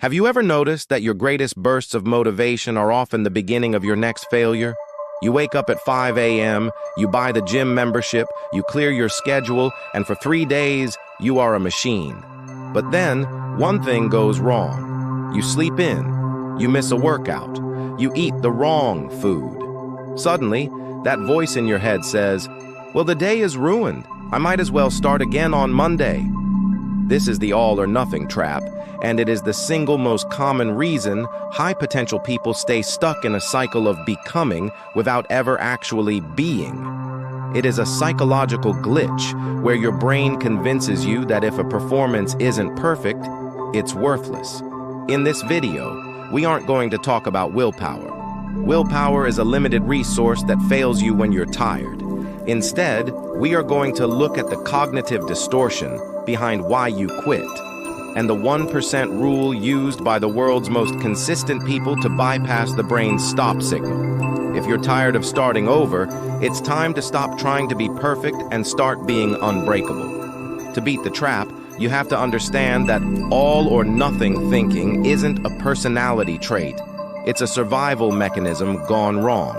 Have you ever noticed that your greatest bursts of motivation are often the beginning of your next failure? You wake up at 5 a.m., you buy the gym membership, you clear your schedule, and for 3 days, you are a machine. But then, one thing goes wrong. You sleep in, you miss a workout, you eat the wrong food. Suddenly, that voice in your head says, "Well, the day is ruined. I might as well start again on Monday." This is the all or nothing trap, and it is the single most common reason high-potential people stay stuck in a cycle of becoming without ever actually being. It is a psychological glitch where your brain convinces you that if a performance isn't perfect, it's worthless. In this video, we aren't going to talk about willpower. Willpower is a limited resource that fails you when you're tired. Instead, we are going to look at the cognitive distortion behind why you quit, and the 1% rule used by the world's most consistent people to bypass the brain's stop signal. If you're tired of starting over, it's time to stop trying to be perfect and start being unbreakable. To beat the trap, you have to understand that all or nothing thinking isn't a personality trait. It's a survival mechanism gone wrong.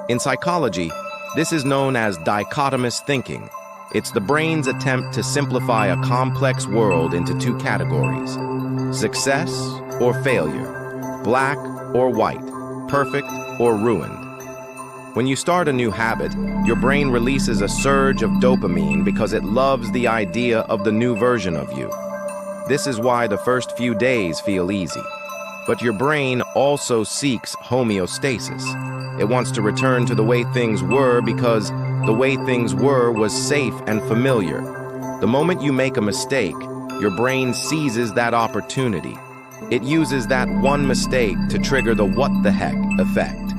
In psychology, this is known as dichotomous thinking. It's the brain's attempt to simplify a complex world into two categories: success or failure, black or white, perfect or ruined. When you start a new habit, your brain releases a surge of dopamine because it loves the idea of the new version of you. This is why the first few days feel easy. But your brain also seeks homeostasis. It wants to return to the way things were because the way things were was safe and familiar. The moment you make a mistake, your brain seizes that opportunity. It uses that one mistake to trigger the what the heck effect.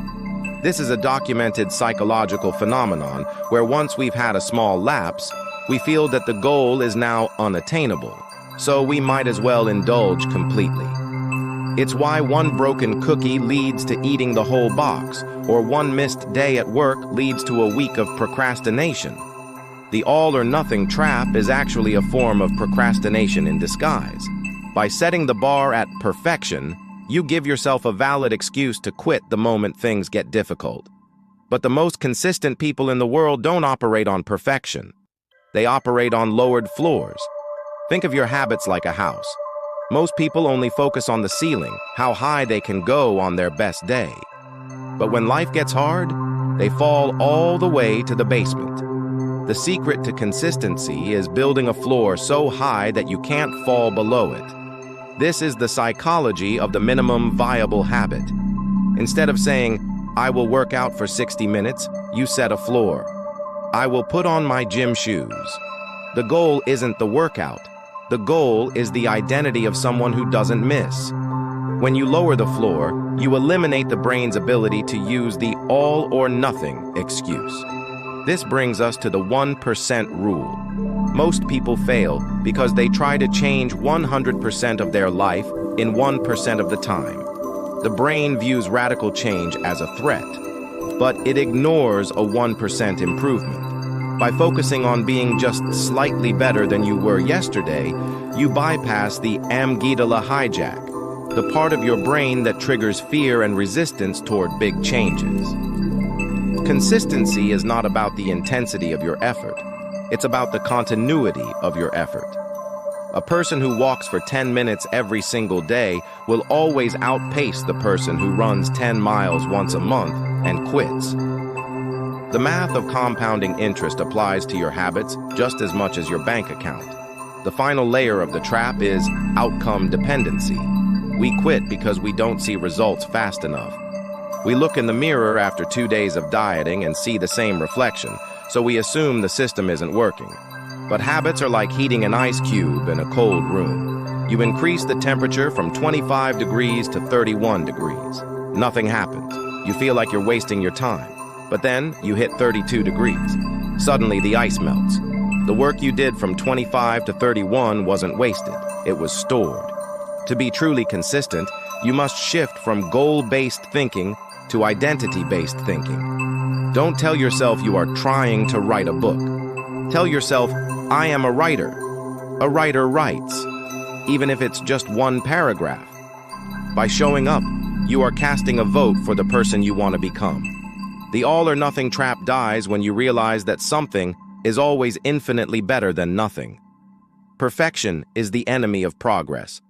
This is a documented psychological phenomenon where once we've had a small lapse, we feel that the goal is now unattainable, so we might as well indulge completely. It's why one broken cookie leads to eating the whole box, or one missed day at work leads to a week of procrastination. The all-or-nothing trap is actually a form of procrastination in disguise. By setting the bar at perfection, you give yourself a valid excuse to quit the moment things get difficult. But the most consistent people in the world don't operate on perfection. They operate on lowered floors. Think of your habits like a house. Most people only focus on the ceiling, how high they can go on their best day. But when life gets hard, they fall all the way to the basement. The secret to consistency is building a floor so high that you can't fall below it. This is the psychology of the minimum viable habit. Instead of saying, "I will work out for 60 minutes," you set a floor. "I will put on my gym shoes." The goal isn't the workout. The goal is the identity of someone who doesn't miss. When you lower the floor, you eliminate the brain's ability to use the all or nothing excuse. This brings us to the 1% rule. Most people fail because they try to change 100% of their life in 1% of the time. The brain views radical change as a threat, but it ignores a 1% improvement. By focusing on being just slightly better than you were yesterday, you bypass the amygdala hijack, the part of your brain that triggers fear and resistance toward big changes. Consistency is not about the intensity of your effort. It's about the continuity of your effort. A person who walks for 10 minutes every single day will always outpace the person who runs 10 miles once a month and quits. The math of compounding interest applies to your habits just as much as your bank account. The final layer of the trap is outcome dependency. We quit because we don't see results fast enough. We look in the mirror after 2 days of dieting and see the same reflection, so we assume the system isn't working. But habits are like heating an ice cube in a cold room. You increase the temperature from 25 degrees to 31 degrees. Nothing happens. You feel like you're wasting your time. But then you hit 32 degrees. Suddenly the ice melts. The work you did from 25 to 31 wasn't wasted. It was stored. To be truly consistent, you must shift from goal-based thinking to identity-based thinking. Don't tell yourself you are trying to write a book. Tell yourself, "I am a writer." A writer writes. Even if it's just one paragraph, By showing up, you are casting a vote for the person you want to become. The all-or-nothing trap dies when you realize that something is always infinitely better than nothing. Perfection is the enemy of progress.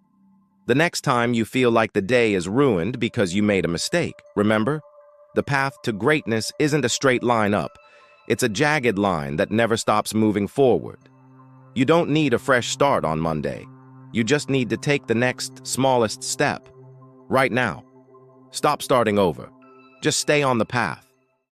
The next time you feel like the day is ruined because you made a mistake, remember? The path to greatness isn't a straight line up. It's a jagged line that never stops moving forward. You don't need a fresh start on Monday. You just need to take the next smallest step. Right now. Stop starting over. Just stay on the path.